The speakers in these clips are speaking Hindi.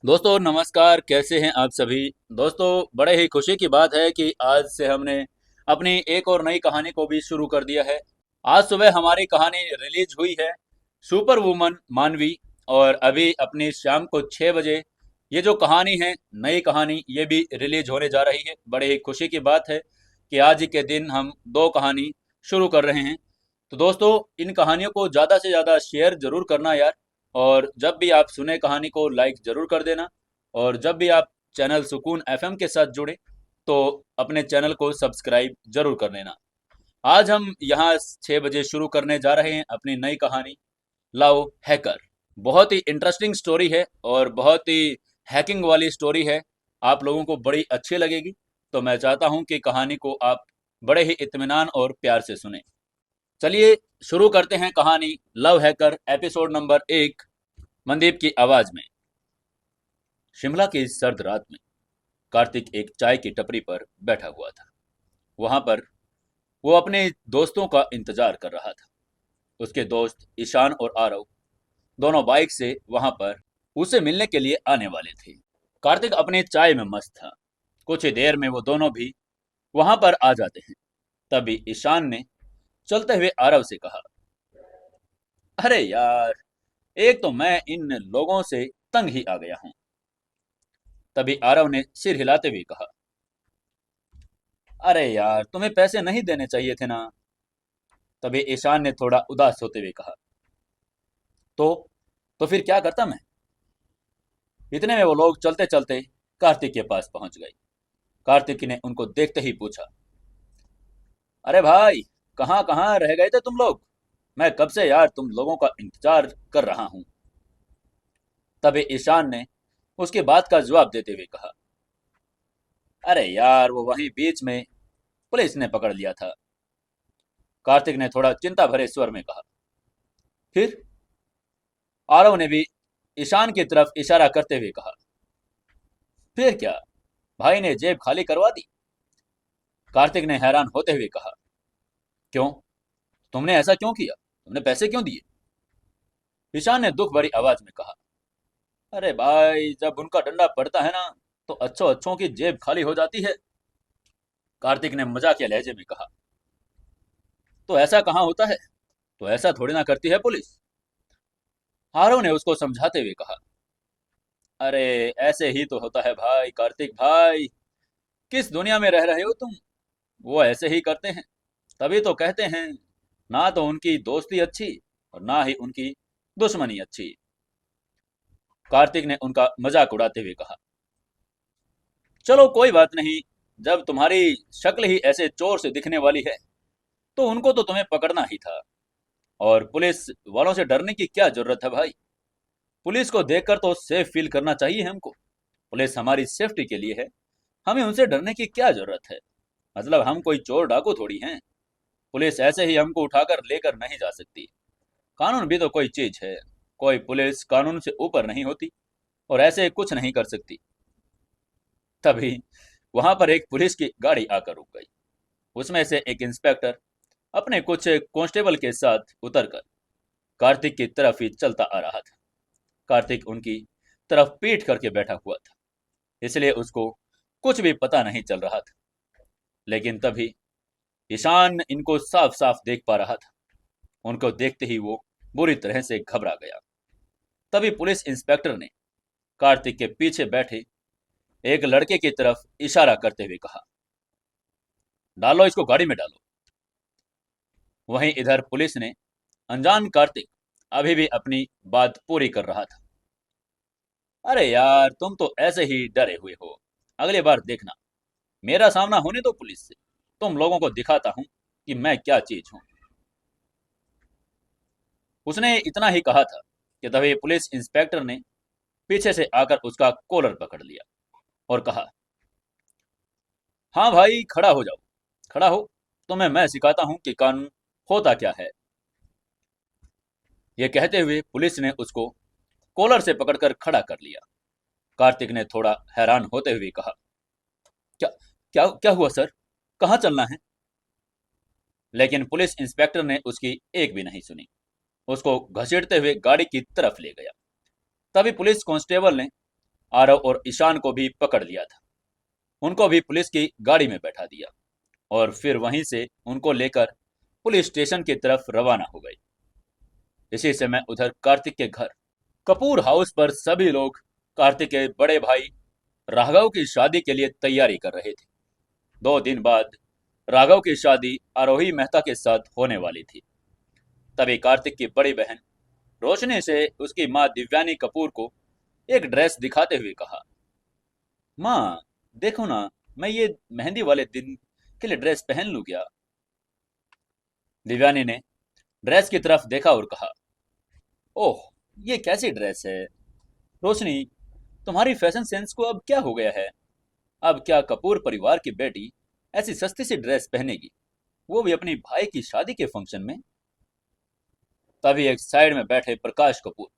दोस्तों नमस्कार, कैसे हैं आप सभी। दोस्तों, बड़े ही खुशी की बात है कि आज से हमने अपनी एक और नई कहानी को भी शुरू कर दिया है। आज सुबह हमारी कहानी रिलीज हुई है, सुपर वुमन मानवी। और अभी अपनी शाम को 6 बजे ये जो कहानी है, नई कहानी, ये भी रिलीज होने जा रही है। बड़े ही खुशी की बात है कि आज ही के दिन हम दो कहानी शुरू कर रहे हैं। तो दोस्तों, इन कहानियों को ज़्यादा से ज़्यादा शेयर जरूर करना यार। और जब भी आप सुने कहानी को लाइक जरूर कर देना। और जब भी आप चैनल सुकून एफएम के साथ जुड़े तो अपने चैनल को सब्सक्राइब जरूर कर लेना। आज हम यहाँ 6 बजे शुरू करने जा रहे हैं अपनी नई कहानी, लव हैकर। बहुत ही इंटरेस्टिंग स्टोरी है और बहुत ही हैकिंग वाली स्टोरी है। आप लोगों को बड़ी अच्छी लगेगी। तो मैं चाहता हूँ कि कहानी को आप बड़े ही इत्मीनान और प्यार से सुने। चलिए शुरू करते हैं कहानी, love hacker episode number 1, Mandeep की आवाज में। शिमला की इस सर्द रात में कार्तिक एक चाय की टपरी पर बैठा हुआ था। वहां पर वो अपने दोस्तों का इंतजार कर रहा था। उसके दोस्त ईशान और आरव दोनों बाइक से वहां पर उसे मिलने के लिए आने वाले थे। कार्तिक अपनी चाय में मस्त था। कुछ ही देर में वो दोनों भी वहां पर आ जाते हैं। तभी ईशान ने चलते हुए आरव से कहा, अरे यार, एक तो मैं इन लोगों से तंग ही आ गया हूँ। तभी आरव ने सिर हिलाते हुए कहा, अरे यार, तुम्हें पैसे नहीं देने चाहिए थे ना। तभी ईशान ने थोड़ा उदास होते हुए कहा, तो तो फिर क्या करता मैं। इतने में वो लोग चलते चलते कार्तिक के पास पहुंच गए। कार्तिक ने उनको देखते ही पूछा, अरे भाई, कहाँ कहाँ रह गए थे तुम लोग। मैं कब से यार तुम लोगों का इंतजार कर रहा हूँ। तभी ईशान ने उसकी बात का जवाब देते हुए कहा, अरे यार, वो वहीं बीच में पुलिस ने पकड़ लिया था। कार्तिक ने थोड़ा चिंता भरे स्वर में कहा। फिर आरव ने भी ईशान की तरफ इशारा करते हुए कहा, फिर क्या, भाई ने जेब खाली करवा दी। कार्तिक ने हैरान होते हुए कहा, क्यों, तुमने ऐसा क्यों किया, तुमने पैसे क्यों दिए। ईशान ने दुख भरी आवाज में कहा, अरे भाई, जब उनका डंडा पड़ता है ना तो अच्छों अच्छों की जेब खाली हो जाती है। कार्तिक ने मजाकिया लहजे में कहा, तो ऐसा कहाँ होता है, तो ऐसा थोड़ी ना करती है पुलिस। आरव ने उसको समझाते हुए कहा, अरे ऐसे ही तो होता है भाई, कार्तिक भाई, किस दुनिया में रह रहे हो तुम। वो ऐसे ही करते हैं, तभी तो कहते हैं, ना तो उनकी दोस्ती अच्छी और ना ही उनकी दुश्मनी अच्छी। कार्तिक ने उनका मजाक उड़ाते हुए कहा, चलो कोई बात नहीं, जब तुम्हारी शक्ल ही ऐसे चोर से दिखने वाली है तो उनको तो तुम्हें पकड़ना ही था। और पुलिस वालों से डरने की क्या जरूरत है भाई। पुलिस को देखकर तो सेफ फील करना चाहिए हमको। पुलिस हमारी सेफ्टी के लिए है, हमें उनसे डरने की क्या जरूरत है। मतलब हम कोई चोर डाकू थोड़ी हैं। पुलिस ऐसे ही हमको उठाकर लेकर नहीं जा सकती। कानून भी तो कोई चीज है। कोई पुलिस कानून से ऊपर नहीं होती और ऐसे कुछ नहीं कर सकती। तभी वहां पर एक पुलिस की गाड़ी आकर रुक गई। उसमें से एक इंस्पेक्टर अपने कुछ कांस्टेबल के साथ उतरकर कार्तिक की तरफ ही चलता आ रहा था। कार्तिक उनकी तरफ पीठ करके बैठा हुआ था, इसलिए उसको कुछ भी पता नहीं चल रहा था। लेकिन तभी ईशान इनको साफ साफ देख पा रहा था। उनको देखते ही वो बुरी तरह से घबरा गया। तभी पुलिस इंस्पेक्टर ने कार्तिक के पीछे बैठे एक लड़के की तरफ इशारा करते हुए कहा, डालो इसको गाड़ी में डालो। वहीं इधर पुलिस ने अनजान कार्तिक अभी भी अपनी बात पूरी कर रहा था। अरे यार, तुम तो ऐसे ही डरे हुए हो। अगली बार देखना, मेरा सामना होने दो पुलिस से, तुम लोगों को दिखाता हूं कि मैं क्या चीज हूं। उसने इतना ही कहा था कि तभी पुलिस इंस्पेक्टर ने पीछे से आकर उसका कॉलर पकड़ लिया और कहा, हाँ भाई, खड़ा हो जाओ, खड़ा हो, तुम्हें मैं सिखाता हूं कि कानून होता क्या है। यह कहते हुए पुलिस ने उसको कॉलर से पकड़कर खड़ा कर लिया। कार्तिक ने थोड़ा हैरान होते हुए कहा, क्या क्या क्या हुआ सर, कहाँ चलना है। लेकिन पुलिस इंस्पेक्टर ने उसकी एक भी नहीं सुनी। उसको घसीटते हुए गाड़ी की तरफ ले गया। तभी पुलिस कांस्टेबल ने आरव और ईशान को भी पकड़ लिया था। उनको भी पुलिस की गाड़ी में बैठा दिया और फिर वहीं से उनको लेकर पुलिस स्टेशन की तरफ रवाना हो गई। इसी समय उधर कार्तिक के घर कपूर हाउस पर सभी लोग कार्तिक के बड़े भाई राघव की शादी के लिए तैयारी कर रहे थे। 2 दिन बाद राघव की शादी आरोही मेहता के साथ होने वाली थी। तभी कार्तिक की बड़ी बहन रोशनी से उसकी माँ दिव्यानी कपूर को एक ड्रेस दिखाते हुए कहा, माँ देखो ना, मैं ये मेहंदी वाले दिन के लिए ड्रेस पहन लूं क्या? दिव्यानी ने ड्रेस की तरफ देखा और कहा, ओह, ये कैसी ड्रेस है? रोशनी, तुम्हारी फैशन सेंस को अब क्या हो गया है? अब क्या कपूर परिवार की बेटी ऐसी सस्ती सी ड्रेस पहनेगी, वो भी अपनी भाई की शादी के फंक्शन में? तभी एक साइड में बैठे प्रकाश कपूर,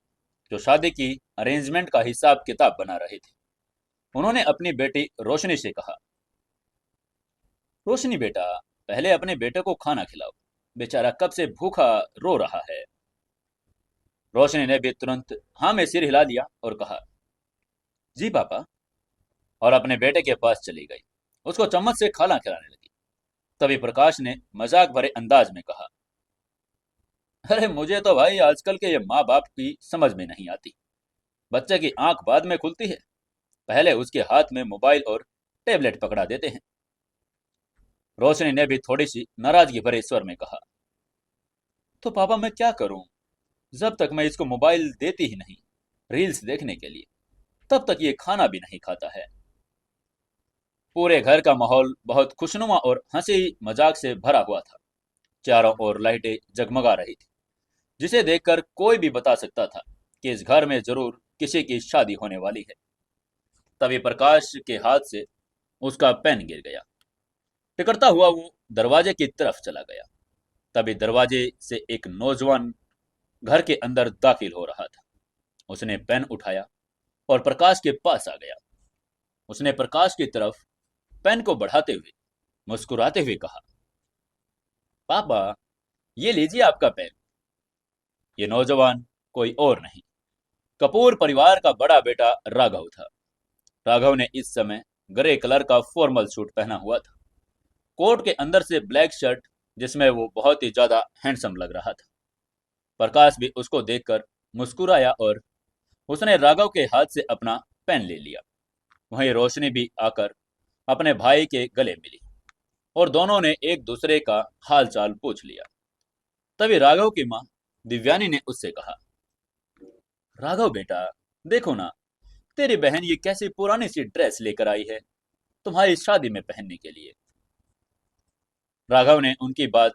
जो शादी की अरेंजमेंट का हिसाब किताब बना रहे थे, उन्होंने अपनी बेटी रोशनी से कहा, रोशनी बेटा, पहले अपने बेटे को खाना खिलाओ, बेचारा कब से भूखा रो रहा है। रोशनी ने भी तुरंत हाँ में सिर हिला दिया और कहा, जी पापा, और अपने बेटे के पास चली गई। उसको चम्मच से खाना खिलाने लगी। तभी प्रकाश ने मजाक भरे अंदाज में कहा, अरे मुझे तो भाई आजकल के ये माँ बाप की समझ में नहीं आती। बच्चे की आंख बाद में खुलती है, पहले उसके हाथ में मोबाइल और टेबलेट पकड़ा देते हैं। रोशनी ने भी थोड़ी सी नाराजगी भरे स्वर में कहा, तो पापा मैं क्या करूं? जब तक मैं इसको मोबाइल देती ही नहीं रील्स देखने के लिए, तब तक ये खाना भी नहीं खाता है। पूरे घर का माहौल बहुत खुशनुमा और हंसी मजाक से भरा हुआ था। चारों ओर लाइटें जगमगा रही थी, जिसे देखकर कोई भी बता सकता था कि इस घर में जरूर किसी की शादी होने वाली है। तभी प्रकाश के हाथ से उसका पेन गिर गया। टिकरता हुआ वो दरवाजे की तरफ चला गया। तभी दरवाजे से एक नौजवान घर के अंदर दाखिल हो रहा था। उसने पेन उठाया और प्रकाश के पास आ गया। उसने प्रकाश की तरफ पेन को बढ़ाते हुए मुस्कुराते हुए कहा, पापा, ये लीजिए आपका पेन। ये नौजवान कोई और नहीं, कपूर परिवार का बड़ा बेटा राघव था। राघव ने इस समय ग्रे कलर का फॉर्मल सूट पहना हुआ था, कोट के अंदर से ब्लैक शर्ट, जिसमें वो बहुत ही ज्यादा हैंडसम लग रहा था। प्रकाश भी उसको देखकर मुस्कुराया और उसने राघव के हाथ से अपना पेन ले लिया। वहीं रोशनी भी आकर अपने भाई के गले मिली और दोनों ने एक दूसरे का हाल चाल पूछ लिया। तभी राघव की माँ दिव्यानी ने उससे कहा, राघव बेटा, देखो ना, तेरी बहन ये कैसी पुरानी सी ड्रेस लेकर आई है तुम्हारी शादी में पहनने के लिए। राघव ने उनकी बात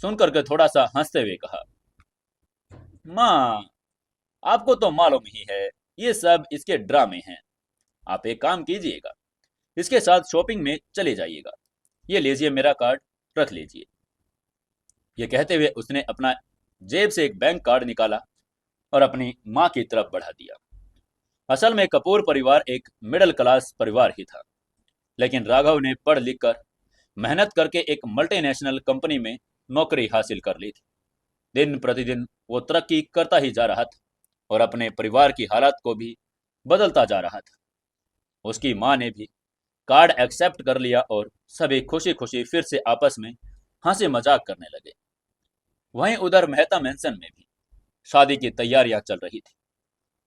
सुनकर के थोड़ा सा हंसते हुए कहा, माँ, आपको तो मालूम ही है ये सब इसके ड्रामे हैं। आप एक काम कीजिएगा, इसके साथ शॉपिंग में चले जाइएगा। ये लीजिए मेरा कार्ड, रख लीजिए। ये कहते हुए उसने अपना जेब से एक बैंक कार्ड निकाला और अपनी माँ की तरफ बढ़ा दिया। असल में कपूर परिवार एक मिडिल क्लास परिवार ही था, लेकिन राघव ने पढ़ लिख कर मेहनत करके एक मल्टीनेशनल कंपनी में नौकरी हासिल कर ली थी। दिन प्रतिदिन वो तरक्की करता ही जा रहा था और अपने परिवार की हालत को भी बदलता जा रहा था। उसकी माँ ने भी कार्ड एक्सेप्ट कर लिया और सभी खुशी खुशी फिर से आपस में हंसी मजाक करने लगे। वहीं उधर मेहता मेंशन में भी शादी की तैयारियां चल रही थी।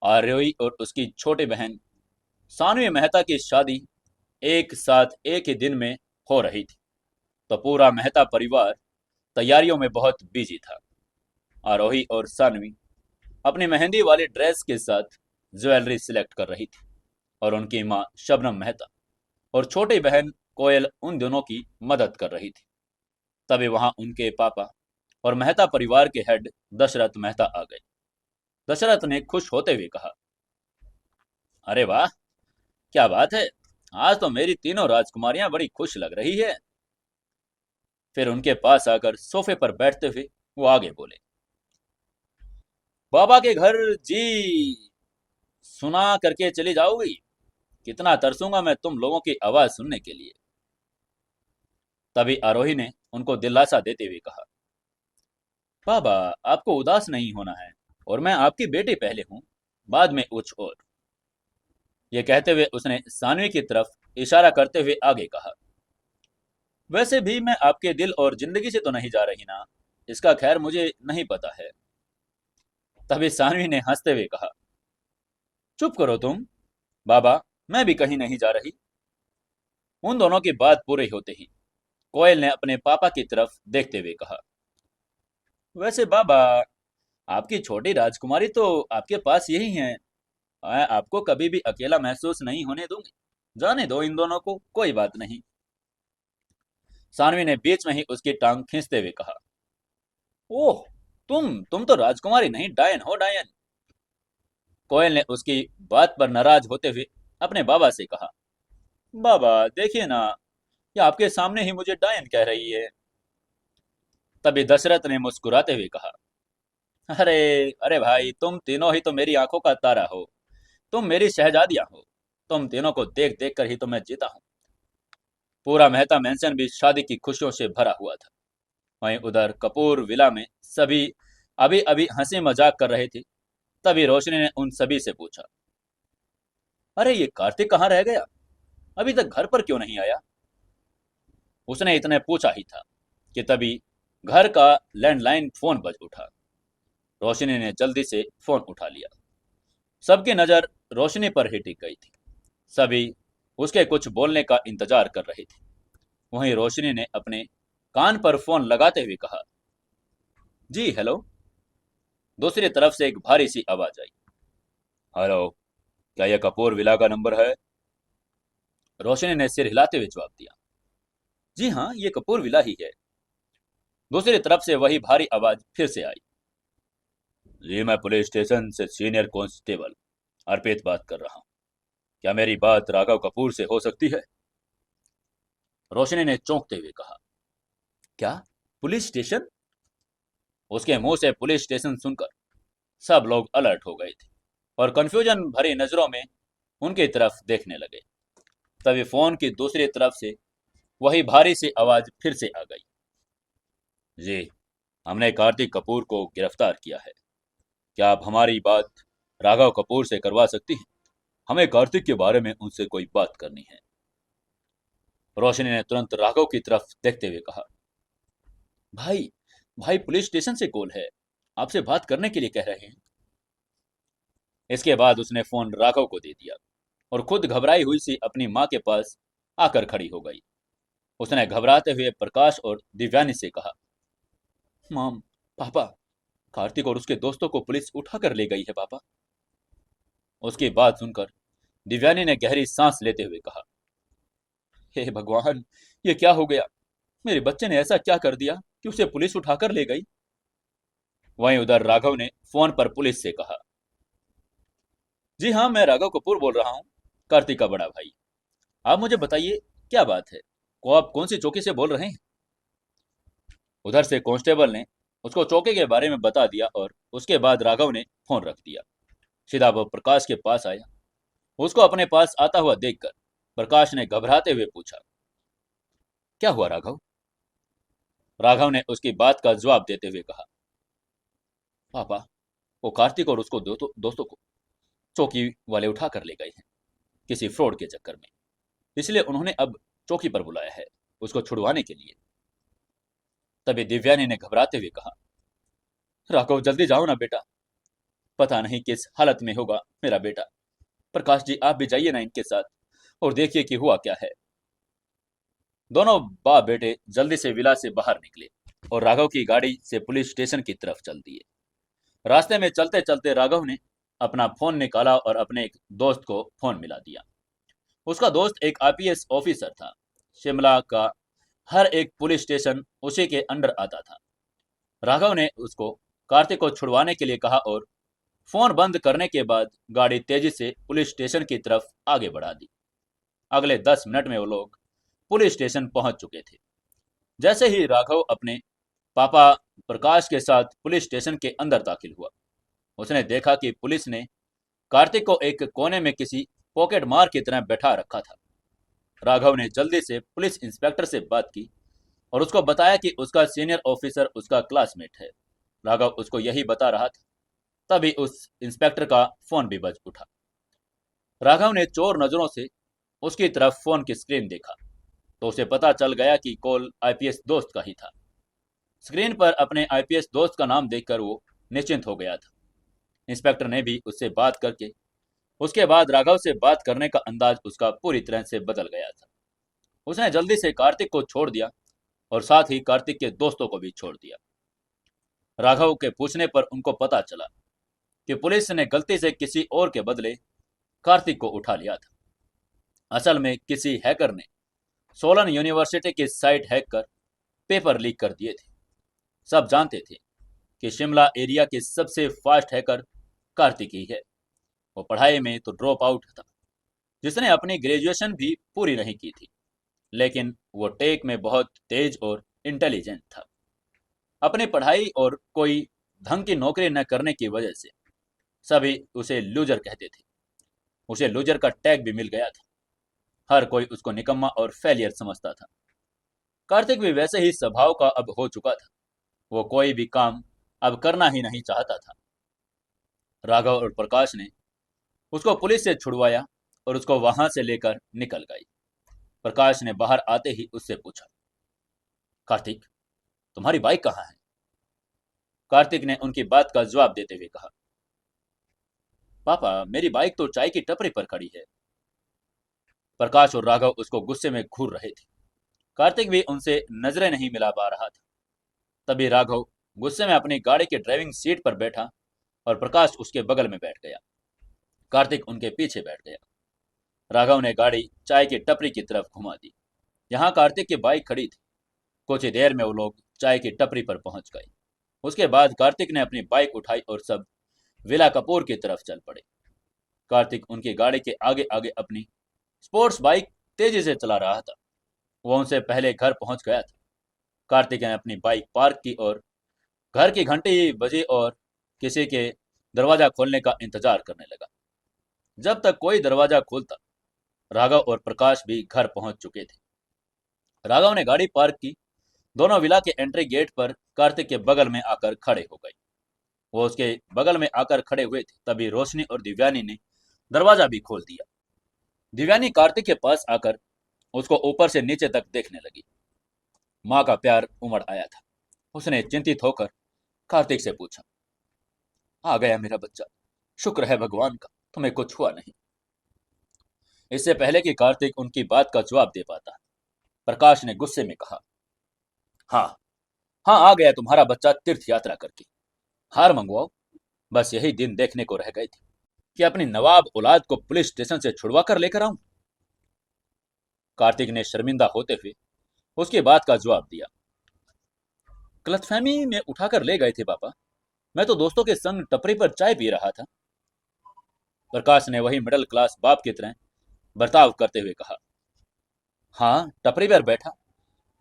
आर्योई और उसकी छोटी बहन सानवी मेहता की शादी एक साथ एक ही दिन में हो रही थी, तो पूरा मेहता परिवार तैयारियों में बहुत बिजी था। आरोही और सानवी अपनी मेहंदी वाली ड्रेस के साथ ज्वेलरी सिलेक्ट कर रही थी और उनकी माँ शबनम मेहता और छोटी बहन कोयल उन दोनों की मदद कर रही थी। तभी वहां उनके पापा और मेहता परिवार के हेड दशरथ मेहता आ गए। दशरथ ने खुश होते हुए कहा, अरे वाह, क्या बात है, आज तो मेरी तीनों राजकुमारियां बड़ी खुश लग रही है। फिर उनके पास आकर सोफे पर बैठते हुए वो आगे बोले, बाबा के घर जी सुना करके चली जाओगी? कितना तरसूंगा मैं तुम लोगों की आवाज सुनने के लिए। तभी आरोही ने उनको दिलासा देते हुए कहा, बाबा, आपको उदास नहीं होना है और मैं आपकी बेटी पहले हूं, बाद में कुछ और। ये कहते हुए उसने सानवी की तरफ इशारा करते हुए आगे कहा, वैसे भी मैं आपके दिल और जिंदगी से तो नहीं जा रही ना, इसका खैर मुझे नहीं पता है। तभी सानवी ने हंसते हुए कहा, चुप करो तुम बाबा, मैं भी कहीं नहीं जा रही। उन दोनों की बात पूरी होते ही कोयल ने अपने पापा की तरफ देखते हुए कहा, वैसे बाबा, आपकी छोटी राजकुमारी तो आपके पास यही है। मैं आपको कभी भी अकेला महसूस नहीं होने दूंगी। जाने दो इन दोनों को, कोई बात नहीं। सानवी ने बीच में ही उसकी टांग खींचते हुए कहा, ओह, तुम तो राजकुमारी नहीं, डायन हो, डायन। कोयल ने उसकी बात पर नाराज होते हुए अपने बाबा से कहा, बाबा देखिए ना, ये आपके सामने ही मुझे डायन कह रही है। तभी दशरथ ने मुस्कुराते हुए कहा, अरे अरे भाई, तुम तीनों ही तो मेरी आंखों का तारा हो, तुम मेरी शहजादियां हो। तुम तीनों को देख देख कर ही तो मैं जीता हूँ। पूरा मेहता मैंशन भी शादी की खुशियों से भरा हुआ था। वहीं उधर कपूर विला में सभी अभी अभी हंसी मजाक कर रहे थे। तभी रोशनी ने उन सभी से पूछा, अरे ये कार्तिक कहाँ रह गया, अभी तक घर पर क्यों नहीं आया। उसने इतने पूछा ही था कि तभी घर का लैंडलाइन फोन बज उठा। रोशनी ने जल्दी से फोन उठा लिया। सबकी नजर रोशनी पर ही टिक गई थी। सभी उसके कुछ बोलने का इंतजार कर रहे थे। वहीं रोशनी ने अपने कान पर फोन लगाते हुए कहा, जी हेलो। दूसरी तरफ से एक भारी सी आवाज आई, हेलो, क्या यह कपूर विला का नंबर है। रोशनी ने सिर हिलाते हुए जवाब दिया, जी हाँ, ये कपूर विला ही है। दूसरी तरफ से वही भारी आवाज फिर से आई, जी मैं पुलिस स्टेशन से सीनियर कांस्टेबल अर्पित बात कर रहा हूँ। क्या मेरी बात राघव कपूर से हो सकती है। रोशनी ने चौंकते हुए कहा, क्या, पुलिस स्टेशन। उसके मुंह से पुलिस स्टेशन सुनकर सब लोग अलर्ट हो गए थे और कंफ्यूजन भरी नजरों में उनकी तरफ देखने लगे। तभी फोन की दूसरी तरफ से वही भारी सी आवाज फिर से आ गई, जी हमने कार्तिक कपूर को गिरफ्तार किया है। क्या आप हमारी बात राघव कपूर से करवा सकती हैं। हमें कार्तिक के बारे में उनसे कोई बात करनी है। रोशनी ने तुरंत राघव की तरफ देखते हुए कहा, भाई भाई, पुलिस स्टेशन से कॉल है, आपसे बात करने के लिए कह रहे हैं। इसके बाद उसने फोन राघव को दे दिया और खुद घबराई हुई सी अपनी माँ के पास आकर खड़ी हो गई। उसने घबराते हुए प्रकाश और दिव्यानी से कहा, माम, पापा, कार्तिक और उसके दोस्तों को पुलिस उठा कर ले गई है पापा। उसकी बात सुनकर दिव्यानी ने गहरी सांस लेते हुए कहा, हे भगवान, ये क्या हो गया। मेरे बच्चे ने ऐसा क्या कर दिया कि उसे पुलिस उठाकर ले गई। वहीं उधर राघव ने फोन पर पुलिस से कहा, जी हाँ, मैं राघव कपूर बोल रहा हूँ, कार्तिक का बड़ा भाई। आप मुझे बताइए, क्या बात है, को आप कौन सी चौकी से बोल रहे हैं। उधर से कांस्टेबल ने उसको चौकी के बारे में बता दिया और उसके बाद राघव ने फोन रख दिया। सीधा वो प्रकाश के पास आया। उसको अपने पास आता हुआ देखकर प्रकाश ने घबराते हुए पूछा, क्या हुआ राघव। राघव ने उसकी बात का जवाब देते हुए कहा, पापा, वो कार्तिक और उसको दोस्तों को चौकी वाले उठा कर ले गए हैं किसी फ्रॉड के चक्कर में। इसलिए उन्होंने अब चौकी पर बुलाया है उसको छुड़वाने के लिए। तभी दिव्यानी ने घबराते हुए कहा, राघव जल्दी जाओ ना बेटा, पता नहीं किस हालत में होगा मेरा बेटा। प्रकाश जी, आप भी जाइए ना इनके साथ और देखिए कि हुआ क्या है। दोनों बाप बेटे जल्दी से विला से बाहर निकले और राघव की गाड़ी से पुलिस स्टेशन की तरफ चल दिए। रास्ते में चलते चलते राघव ने अपना फोन निकाला और अपने एक दोस्त को फोन मिला दिया। उसका दोस्त एक आईपीएस ऑफिसर था। शिमला का हर एक पुलिस स्टेशन उसी के अंडर आता था। राघव ने उसको कार्तिक को छुड़वाने के लिए कहा और फोन बंद करने के बाद गाड़ी तेजी से पुलिस स्टेशन की तरफ आगे बढ़ा दी। अगले 10 मिनट में वो लोग पुलिस स्टेशन पहुंच चुके थे। जैसे ही राघव अपने पापा प्रकाश के साथ पुलिस स्टेशन के अंदर दाखिल हुआ, उसने देखा कि पुलिस ने कार्तिक को एक कोने में किसी पॉकेट मार की तरह बैठा रखा था। राघव ने जल्दी से पुलिस इंस्पेक्टर से बात की और उसको बताया कि उसका सीनियर ऑफिसर उसका क्लासमेट है। राघव उसको यही बता रहा था। तभी उस इंस्पेक्टर का फोन भी बज उठा। राघव ने चोर नजरों से उसकी तरफ फोन की स्क्रीन देखा तो उसे पता चल गया कि कॉल आईपीएस दोस्त का ही था। स्क्रीन पर अपने आईपीएस दोस्त का नाम देखकर वो निश्चिंत हो गया था। इंस्पेक्टर ने भी उससे बात करके उसके बाद राघव से बात करने का अंदाज उसका पूरी तरह से बदल गया था। उसने जल्दी से कार्तिक को छोड़ दिया और साथ ही कार्तिक के दोस्तों को भी छोड़ दिया। राघव के पूछने पर उनको पता चला कि पुलिस ने गलती से किसी और के बदले कार्तिक को उठा लिया था। असल में किसी हैकर ने सोलन यूनिवर्सिटी की साइट हैक कर पेपर लीक कर दिए थे। सब जानते थे कि शिमला एरिया के सबसे फास्ट हैकर कार्तिक ही है। वो पढ़ाई में तो ड्रॉप आउट था, जिसने अपनी ग्रेजुएशन भी पूरी नहीं की थी, लेकिन वो टेक में बहुत तेज और इंटेलिजेंट था। अपनी पढ़ाई और कोई ढंग की नौकरी न करने की वजह से सभी उसे लूजर कहते थे। उसे लूजर का टैग भी मिल गया था। हर कोई उसको निकम्मा और फेलियर समझता था। कार्तिक भी वैसे ही स्वभाव का अब हो चुका था। वो कोई भी काम अब करना ही नहीं चाहता था। राघव और प्रकाश ने उसको पुलिस से छुड़वाया और उसको वहां से लेकर निकल गई। प्रकाश ने बाहर आते ही उससे पूछा, कार्तिक, तुम्हारी बाइक कहाँ है? कार्तिक ने उनकी बात का जवाब देते हुए कहा, पापा, मेरी बाइक तो चाय की टपरी पर खड़ी है। प्रकाश और राघव उसको गुस्से में घूर रहे थे। कार्तिक भी उनसे नजरें नहीं मिला पा रहा था। तभी राघव गुस्से में अपनी गाड़ी की ड्राइविंग सीट पर बैठा और प्रकाश उसके बगल में बैठ गया। कार्तिक उनके पीछे बैठ गया। राघव ने गाड़ी चाय की टपरी की तरफ घुमा दी, जहां कार्तिक की बाइक खड़ी थी। कुछ ही देर में वो लोग चाय की टपरी पर पहुंच गए। उसके बाद कार्तिक ने अपनी बाइक उठाई और सब विला कपूर की तरफ चल पड़े। कार्तिक उनकी गाड़ी के आगे आगे अपनी स्पोर्ट्स बाइक तेजी से चला रहा था। वो उनसे पहले घर पहुंच गया था। कार्तिक ने अपनी बाइक पार्क की और घर की घंटी बजी और किसी के दरवाजा खोलने का इंतजार करने लगा। जब तक कोई दरवाजा खोलता, राघव और प्रकाश भी घर पहुंच चुके थे। राघव ने गाड़ी पार्क की। दोनों विला के एंट्री गेट पर कार्तिक के बगल में आकर खड़े हो गए। वो उसके बगल में आकर खड़े हुए थे, तभी रोशनी और दिव्यानी ने दरवाजा भी खोल दिया। दिव्यानी कार्तिक के पास आकर उसको ऊपर से नीचे तक देखने लगी। माँ का प्यार उमड़ आया था। उसने चिंतित होकर कार्तिक से पूछा, आ गया मेरा बच्चा, शुक्र है भगवान का, तुम्हें कुछ हुआ नहीं। इससे पहले कि कार्तिक उनकी बात का जवाब दे पाता, प्रकाश ने गुस्से में कहा, हाँ हाँ, आ गया तुम्हारा बच्चा तीर्थ यात्रा करके। हार मंगवाओ। बस यही दिन देखने को रह गए थे कि अपनी नवाब औलाद को पुलिस स्टेशन से छुड़वा कर लेकर आऊं। कार्तिक ने शर्मिंदा होते हुए उसकी बात का जवाब दिया, गलतफहमी में उठाकर ले गए थे पापा। मैं तो दोस्तों के संग टपरी पर चाय पी रहा था। प्रकाश ने वही मिडिल क्लास बाप की तरह बर्ताव करते हुए कहा, हाँ, टपरी पर बैठा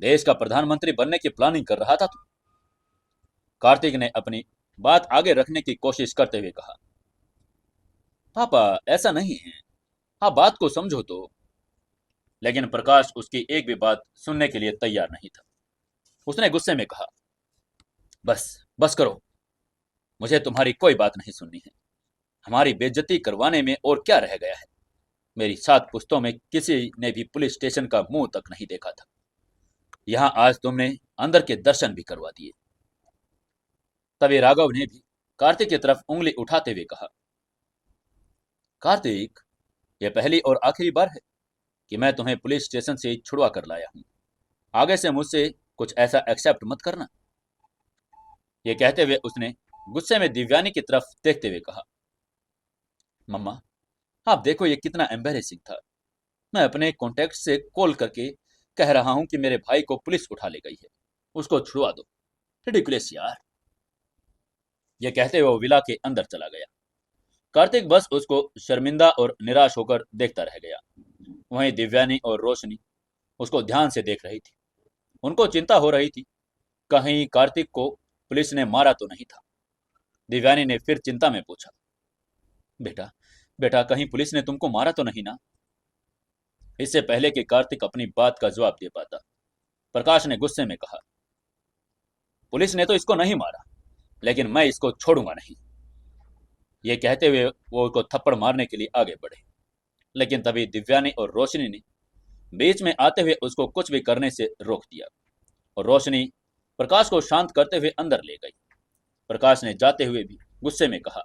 देश का प्रधानमंत्री बनने की प्लानिंग कर रहा था तू। कार्तिक ने अपनी बात आगे रखने की कोशिश करते हुए कहा, पापा, ऐसा नहीं है, हाँ, बात को समझो तो। लेकिन प्रकाश उसकी एक भी बात सुनने के लिए तैयार नहीं था। उसने गुस्से में कहा, बस बस करो, मुझे तुम्हारी कोई बात नहीं सुननी है। हमारी बेइज्जती करवाने में और क्या रह गया है? मेरी 7 पुश्तों में किसी ने भी पुलिस स्टेशन का मुंह तक नहीं देखा था। यहाँ आज तुमने अंदर के दर्शन भी करवा दिए। तभी राघव ने भी कार्तिक की तरफ उंगली उठाते हुए कहा, कार्तिक, यह पहली और आखिरी बार है कि मैं तुम्हें पुलिस स्टेशन से छुड़वा कर लाया हूं। आगे से मुझसे कुछ ऐसा एक्सेप्ट मत करना। यह कहते हुए उसने गुस्से में दिव्यानी की तरफ देखते हुए कहा, मम्मा, आप देखो ये कितना एम्बेरेसिंग था। मैं अपने कॉन्टेक्ट से कॉल करके कह रहा हूं कि मेरे भाई को पुलिस उठा ले गई है, उसको छुड़वा दो। रिडिकुलस यार। यह कहते हुए वो विला के अंदर चला गया। कार्तिक बस उसको शर्मिंदा और निराश होकर देखता रह गया। वहीं दिव्यानी और रोशनी उसको ध्यान से देख रही थी। उनको चिंता हो रही थी, कहीं कार्तिक को पुलिस ने मारा तो नहीं था। दिव्यानी ने फिर चिंता में पूछा, बेटा बेटा, कहीं पुलिस ने तुमको मारा तो नहीं ना? इससे पहले कि कार्तिक अपनी बात का जवाब दे पाता, प्रकाश ने गुस्से में कहा, पुलिस ने तो इसको नहीं मारा, लेकिन मैं इसको छोड़ूंगा नहीं। ये कहते हुए वो उसको थप्पड़ मारने के लिए आगे बढ़े। लेकिन तभी दिव्यानी और रोशनी ने बीच में आते हुए उसको कुछ भी करने से रोक दिया और रोशनी प्रकाश को शांत करते हुए अंदर ले गई। प्रकाश ने जाते हुए भी गुस्से में कहा,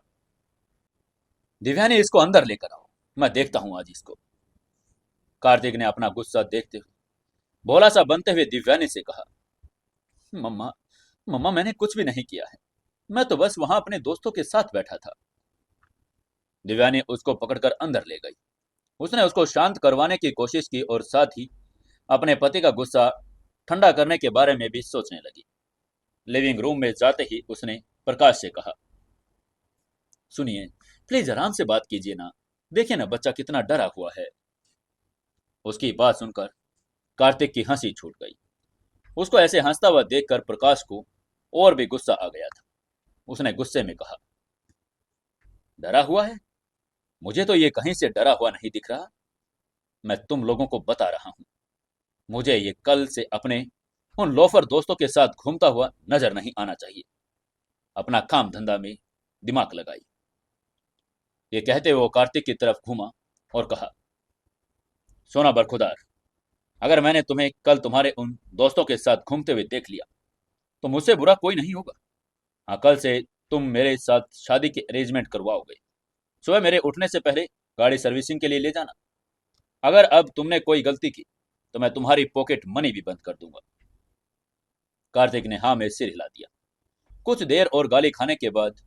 दिव्यानी इसको अंदर लेकर आओ, मैं देखता हूं आज इसको। कार्तिक ने अपना गुस्सा देखते हुए भोला सा बनते हुए दिव्यानी से कहा, मम्मा मम्मा मैंने कुछ भी नहीं किया है, मैं तो बस वहां अपने दोस्तों के साथ बैठा था। दिव्यानी उसको पकड़कर अंदर ले गई। उसने उसको शांत करवाने की कोशिश की और साथ ही अपने पति का गुस्सा ठंडा करने के बारे में भी सोचने लगी। लिविंग रूम में जाते ही उसने प्रकाश से कहा, सुनिए, प्लीज आराम से बात कीजिए ना, देखिए ना बच्चा कितना डरा हुआ है। उसकी बात सुनकर कार्तिक की हंसी छूट गई। उसको ऐसे हंसता हुआ देखकर प्रकाश को और भी गुस्सा आ गया था। उसने गुस्से में कहा, डरा हुआ है? मुझे तो ये कहीं से डरा हुआ नहीं दिख रहा। मैं तुम लोगों को बता रहा हूं, मुझे ये कल से अपने उन लोफर दोस्तों के साथ घूमता हुआ नजर नहीं आना चाहिए। अपना काम धंधा में दिमाग लगाई। ये कहते हुए वो कार्तिक की तरफ घूमा और कहा, सोना बरखुदार, अगर मैंने तुम्हें कल तुम्हारे उन दोस्तों के साथ घूमते हुए देख लिया तो मुझसे बुरा कोई नहीं होगा। हाँ, कल से तुम मेरे साथ शादी की अरेंजमेंट करवाओगे। सुबह मेरे उठने से पहले गाड़ी सर्विसिंग के लिए ले जाना। अगर अब तुमने कोई गलती की तो मैं तुम्हारी पॉकेट मनी भी बंद कर दूंगा। कार्तिक ने हाँ में सिर हिला दिया। कुछ देर और गाली खाने के बाद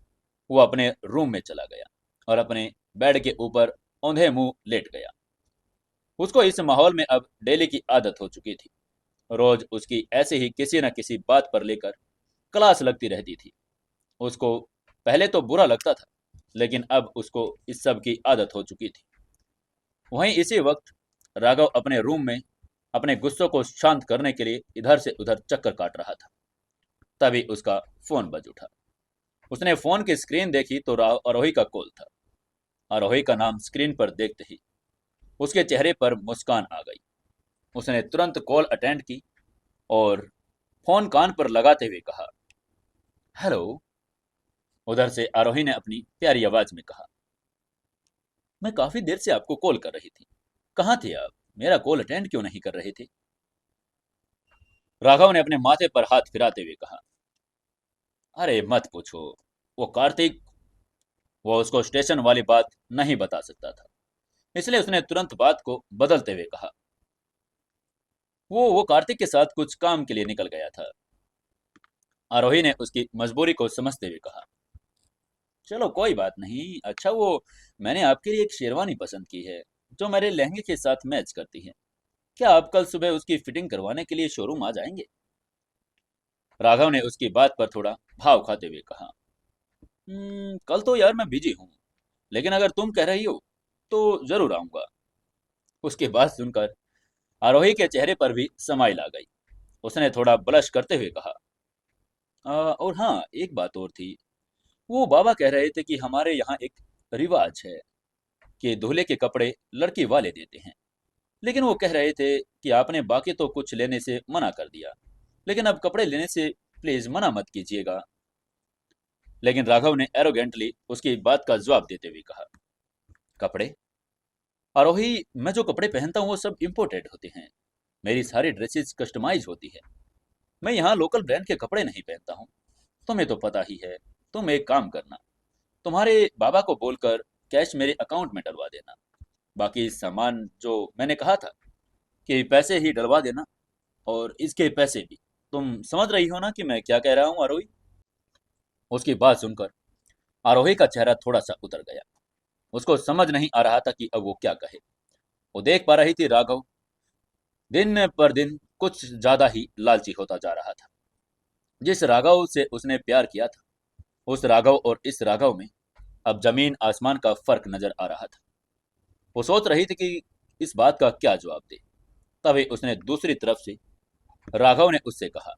वो अपने रूम में चला गया और अपने बेड के ऊपर औंधे मुंह लेट गया। उसको इस माहौल में अब डेली की आदत हो चुकी थी। रोज उसकी ऐसे ही किसी न किसी बात पर लेकर क्लास लगती रहती थी। उसको पहले तो बुरा लगता था, लेकिन अब उसको इस सब की आदत हो चुकी थी। वहीं इसी वक्त राघव अपने रूम में अपने गुस्सों को शांत करने के लिए इधर से उधर चक्कर काट रहा था। तभी उसका फोन बज उठा। उसने फोन की स्क्रीन देखी तो आरोही का कॉल था। आरोही का नाम स्क्रीन पर देखते ही उसके चेहरे पर मुस्कान आ गई। उसने तुरंत कॉल अटेंड की और फोन कान पर लगाते हुए कहा, हेलो। उधर से आरोही ने अपनी प्यारी आवाज में कहा, मैं काफी देर से आपको कॉल कर रही थी, कहाँ थे आप? मेरा कॉल अटेंड क्यों नहीं कर रहे थे? राघव ने अपने माथे पर हाथ फिराते हुए कहा, अरे मत पूछो, वो कार्तिक, वो उसको स्टेशन वाली बात नहीं बता सकता था, इसलिए उसने तुरंत बात को बदलते हुए कहा, वो कार्तिक के साथ कुछ काम के लिए निकल गया था। आरोही ने उसकी मजबूरी को समझते हुए कहा, चलो कोई बात नहीं। अच्छा, वो मैंने आपके लिए एक शेरवानी पसंद की है जो मेरे लहंगे के साथ मैच करती है। क्या आप कल सुबह उसकी फिटिंग करवाने के लिए शोरूम आ जाएंगे? राघव ने उसकी बात पर थोड़ा भाव खाते हुए कहा, कल तो यार मैं बिजी हूँ, लेकिन अगर तुम कह रही हो तो जरूर आऊंगा। उसकी बात सुनकर आरोही के चेहरे पर भी समाइल आ गई। उसने थोड़ा ब्लश करते हुए कहा, और हाँ, एक बात और थी। वो बाबा कह रहे थे कि हमारे यहाँ एक रिवाज है कि दूल्हे के कपड़े लड़की वाले देते हैं, लेकिन वो कह रहे थे कि आपने बाकी तो कुछ लेने से मना कर दिया, लेकिन अब कपड़े लेने से प्लीज मना मत कीजिएगा। लेकिन राघव ने एरोगेंटली उसकी बात का जवाब देते हुए कहा, कपड़े? आरोही, मैं जो कपड़े पहनता हूँ वो सब इम्पोर्टेड होते हैं। मेरी सारी ड्रेसेस कस्टमाइज होती है। मैं यहाँ लोकल ब्रांड के कपड़े नहीं पहनता हूँ। तुम्हें तो पता ही है। तुम एक काम करना, तुम्हारे बाबा को बोलकर कैश मेरे अकाउंट में डलवा देना। बाकी सामान जो मैंने कहा था कि पैसे ही डलवा देना, और इसके पैसे भी। तुम समझ रही हो ना कि मैं क्या कह रहा हूँ आरोही? उसकी बात सुनकर आरोही का चेहरा थोड़ा सा उतर गया। उसको समझ नहीं आ रहा था कि अब वो क्या कहे। वो देख पा रही थी राघव दिन पर दिन कुछ ज्यादा ही लालची होता जा रहा था। जिस राघव से उसने प्यार किया था, उस राघव और इस राघव में अब जमीन आसमान का फर्क नजर आ रहा था। वो सोच रही थी कि इस बात का क्या जवाब दे। तभी उसने दूसरी तरफ से राघव ने उससे कहा,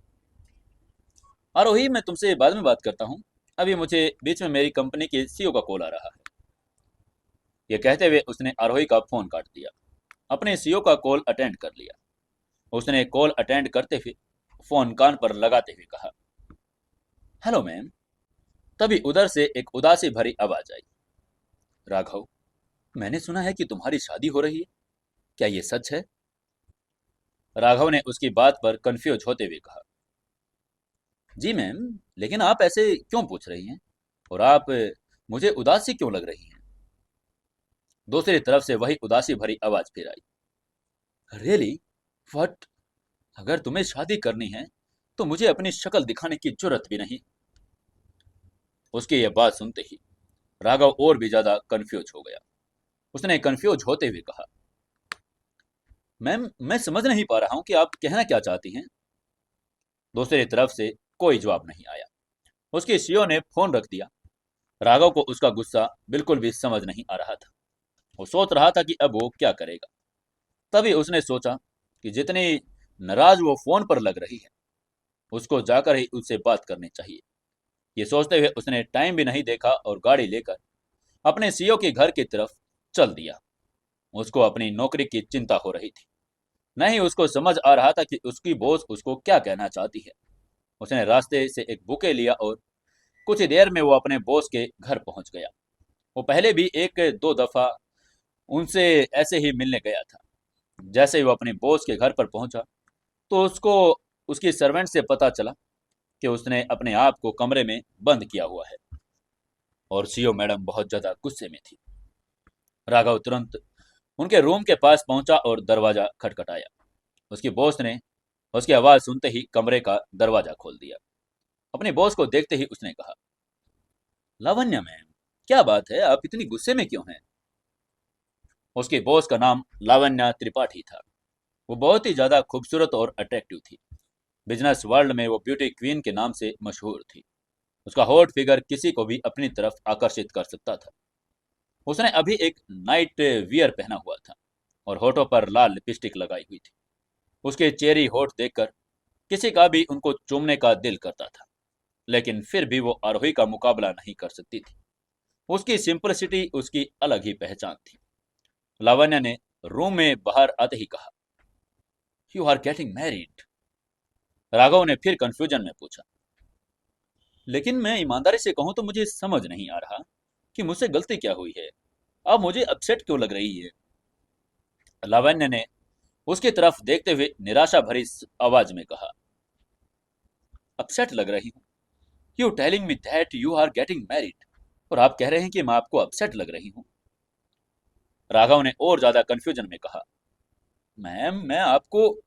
आरोही, मैं तुमसे बाद में बात करता हूँ, अभी मुझे बीच में मेरी कंपनी के सीईओ का कॉल आ रहा है। ये कहते हुए उसने आरोही का फोन काट दिया। अपने सीईओ का कॉल अटेंड कर लिया। उसने कॉल अटेंड करते हुए फोन कान पर लगाते हुए कहा, हेलो मैम। तभी उधर से एक उदासी भरी आवाज आई, राघव, मैंने सुना है कि तुम्हारी शादी हो रही है, क्या ये सच है? राघव ने उसकी बात पर कंफ्यूज होते हुए कहा। जी मैम, लेकिन आप ऐसे क्यों पूछ रही हैं? और आप मुझे उदास सी क्यों लग रही हैं? दूसरी तरफ से वही उदासी भरी आवाज फिर आई। रियली? व्हाट? अगर तुम्हें शादी करनी है तो मुझे अपनी शक्ल दिखाने की जरूरत भी नहीं। उसकी यह बात सुनते ही राघव और भी ज्यादा कंफ्यूज हो गया। उसने कंफ्यूज होते हुए कहा, मैम मैं समझ नहीं पा रहा हूं कि आप कहना क्या चाहती हैं। दूसरी तरफ से कोई जवाब नहीं आया। उसकी सीओ ने फोन रख दिया। राघव को उसका गुस्सा बिल्कुल भी समझ नहीं आ रहा था। वो सोच रहा था कि अब वो क्या करेगा। तभी उसने सोचा कि जितनी नाराज वो फोन पर लग रही है, उसको जाकर ही उससे बात करनी चाहिए। ये सोचते हुए उसने टाइम भी नहीं देखा और गाड़ी लेकर अपने सीईओ के घर की तरफ चल दिया। उसको अपनी नौकरी की चिंता हो रही थी। नहीं उसको समझ आ रहा था कि उसकी बॉस उसको क्या कहना चाहती है। उसने रास्ते से एक बुके लिया और कुछ ही देर में वो अपने बॉस के घर पहुंच गया। वो पहले भी एक दो दफा उनसे ऐसे ही मिलने गया था। जैसे ही वो अपने बॉस के घर पर पहुंचा तो उसको उसकी सर्वेंट से पता चला कि उसने अपने आप को कमरे में बंद किया हुआ है और सीईओ मैडम बहुत ज्यादा गुस्से में थी। राघव तुरंत उनके रूम के पास पहुंचा और दरवाजा खटखटाया। उसकी बॉस ने उसकी आवाज सुनते ही कमरे का दरवाजा खोल दिया। अपने बॉस को देखते ही उसने कहा, लावण्या मैम, क्या बात है, आप इतनी गुस्से में क्यों हैं? उसके बॉस का नाम लावण्या त्रिपाठी था। वो बहुत ही ज्यादा खूबसूरत और अट्रैक्टिव थी। बिजनेस वर्ल्ड में वो ब्यूटी क्वीन के नाम से मशहूर थी। उसका हॉट फिगर किसी को भी अपनी तरफ आकर्षित कर सकता था। उसने अभी एक नाइट वियर पहना हुआ था और होठों पर लाल लिपस्टिक लगाई हुई थी। उसके चेरी होठ देखकर किसी का भी उनको चूमने का दिल करता था, लेकिन फिर भी वो आरोही का मुकाबला नहीं कर सकती थी। उसकी सिंपलिसिटी उसकी अलग ही पहचान थी। लावण्य ने रूम में बाहर आते ही कहा, you are getting married? Raghav ने फिर कंफ्यूजन में पूछा, लेकिन मैं ईमानदारी से कहूं तो मुझे समझ नहीं आ रहा कि मुझसे गलती क्या हुई है। अब मुझे अपसेट क्यों लग रही है? लावण्य ने उसकी तरफ देखते हुए निराशा भरी आवाज में कहा, अपसेट लग रही हूँ? You telling me that you are getting married और आप कह रहे हैं कि मैं आपको अपसेट लग रही हूँ? राघव ने और ज्यादा कंफ्यूजन में कहा, मैम मैं आपको।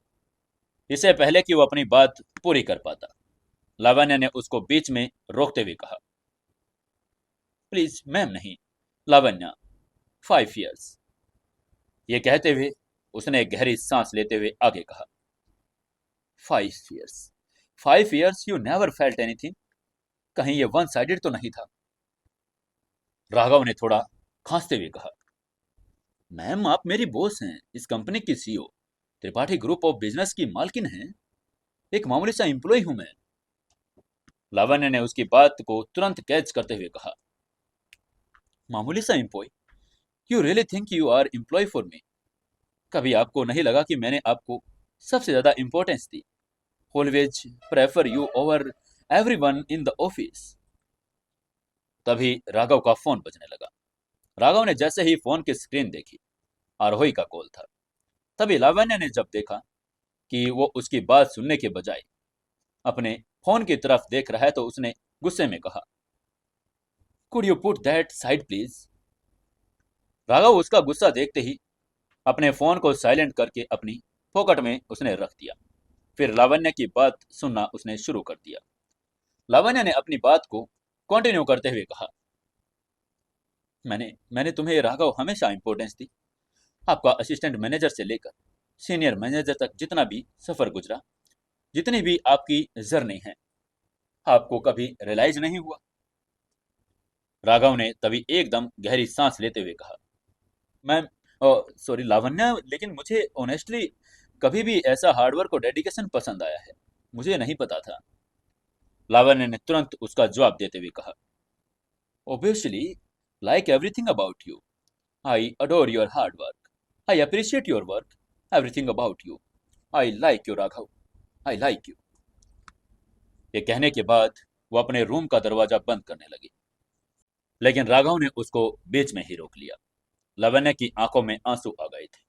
इससे पहले कि वो अपनी बात पूरी कर पाता, लावण्य ने उसको बीच में रोकते हुए कहा, प्लीज मैम नहीं, लावण्या, 5 years। ये कहते हुए उसने एक गहरी सांस लेते हुए आगे कहा, 5 years? 5 years you never felt anything? कहीं ये वन साइडेड तो नहीं था? राघव ने थोड़ा खांसते हुए कहा, मैम आप मेरी बॉस हैं, इस कंपनी की CEO, Tripathi group of business की मालकिन हैं। एक मामूली सा एम्प्लॉय हूं मैं। लावण्य ने उसकी बात को तुरंत कैच करते हुए कहा, मामूली सा employ? You really think you are employ for me? कभी आपको नहीं लगा कि मैंने आपको सबसे ज्यादा इंपॉर्टेंस दी? Always prefer you over everyone in the office. तभी राघव का फोन बजने लगा। राघव ने जैसे ही फोन की स्क्रीन देखी, आरोही का कॉल था। तभी लावण्य ने जब देखा कि वो उसकी बात सुनने के बजाय अपने फोन की तरफ देख रहा है तो उसने गुस्से में कहा, could you put that side please? Raghav उसका गुस्सा देखते ही अपने फोन को साइलेंट करके अपनी पॉकेट में उसने रख दिया। फिर लावण्य की बात सुनना उसने शुरू कर दिया। लावण्य ने अपनी बात को कंटिन्यू करते हुए कहा, मैंने मैंने तुम्हें राघव हमेशा इंपॉर्टेंस दी। आपका असिस्टेंट मैनेजर से लेकर सीनियर मैनेजर तक जितना भी सफर गुजरा, जितनी भी आपकी जर्नी है, आपको कभी रियलाइज नहीं हुआ? राघव ने तभी एकदम गहरी सांस लेते हुए कहा, मैम, सॉरी लावण्या, लेकिन मुझे ऑनेस्टली कभी भी ऐसा हार्डवर्क और डेडिकेशन पसंद आया है। मुझे नहीं पता था। लावण्य ने तुरंत उसका जवाब देते हुए कहा, obviously, like everything about you, I adore your hard work, I appreciate your work, everything about you, I like you Raghav, I like you. ये कहने के बाद वो अपने रूम का दरवाजा बंद करने लगी, लेकिन राघव ने उसको बीच में ही रोक लिया। लावण्य की आंखों में आंसू आ गए थे।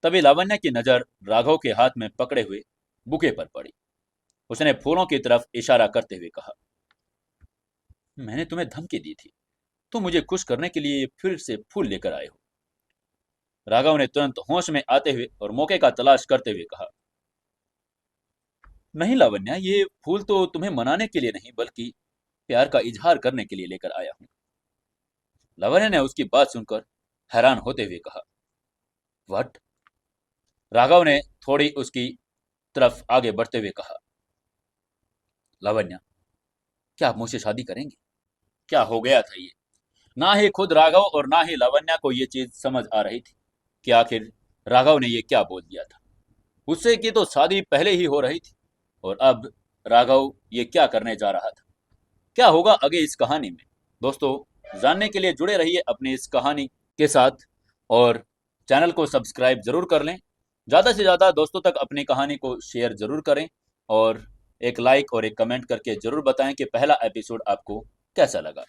तभी लावण्य की नजर राघव के हाथ में पकड़े हुए बुके पर पड़ी। उसने फूलों की तरफ इशारा करते हुए कहा, मैंने तुम्हें धमकी दी थी, तुम मुझे खुश करने के लिए फिर से फूल लेकर आए हो। राघव ने तुरंत होश में आते हुए और मौके का तलाश करते हुए कहा, नहीं लावण्या, ये फूल तो तुम्हें मनाने के लिए नहीं बल्कि प्यार का इजहार करने के लिए लेकर आया हूं। लावण्य ने उसकी बात सुनकर हैरान होते हुए कहा, व्हाट? राघव ने थोड़ी उसकी तरफ आगे बढ़ते हुए कहा, लावण्या, क्या आप मुझसे शादी करेंगे? क्या हो गया था ये? ना ही खुद राघव और ना ही लावण्या को ये चीज समझ आ रही थी कि आखिर राघव ने ये क्या बोल दिया था। उससे की तो शादी पहले ही हो रही थी और अब राघव ये क्या करने जा रहा था। क्या होगा आगे इस कहानी में? दोस्तों, जानने के लिए जुड़े रहिए अपनी इस कहानी के साथ और चैनल को सब्सक्राइब जरूर कर लें। ज़्यादा से ज़्यादा दोस्तों तक अपनी कहानी को शेयर जरूर करें और एक लाइक और एक कमेंट करके जरूर बताएं कि पहला एपिसोड आपको कैसा लगा।